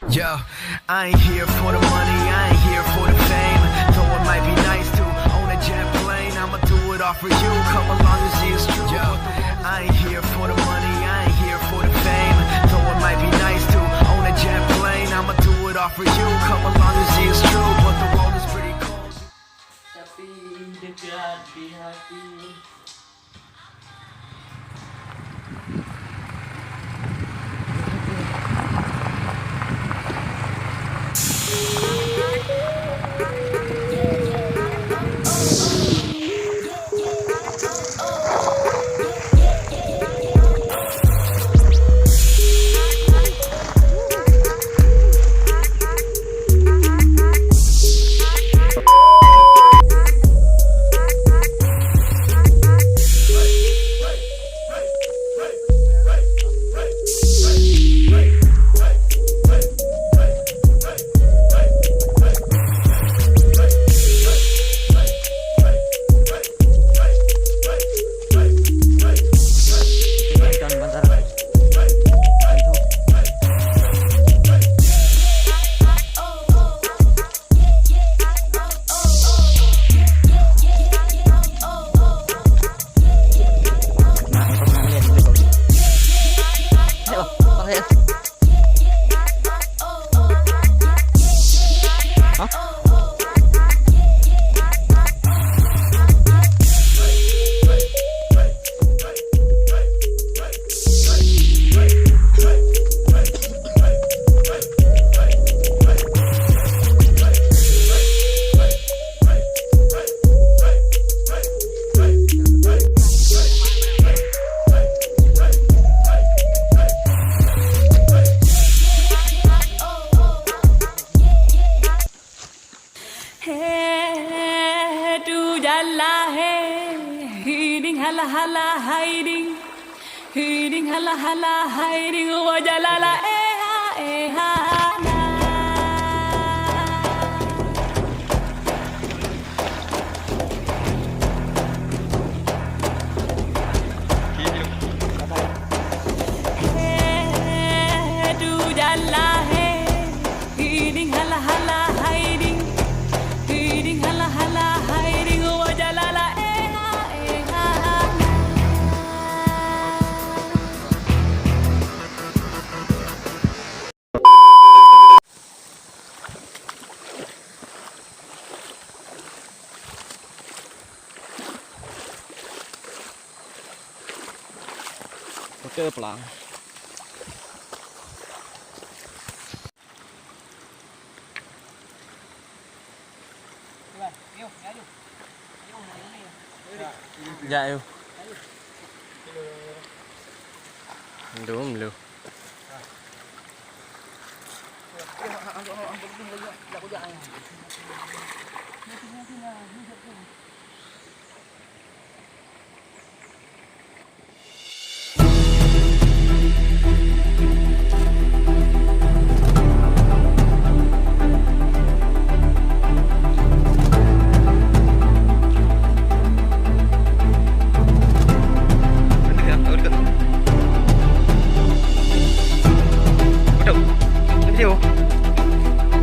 Yo, I ain't here for the money, I ain't here for the fame. Though it might be nice to own a jet plane, I'ma do it all for you, come along and see it's true. Yo, I ain't here for the money, I ain't here for the fame. Though it might be nice to own a jet plane, I'ma do it all for you, come along and see it's true. But the world is pretty cold. Tapi dekat di hati. Hiding hala hiding wajalala na. Du jalla hiding hala hiding hala hiding wajalala Ke pelang. Dạ yêu. Đúng luôn.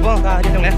Buông ra trên đường này.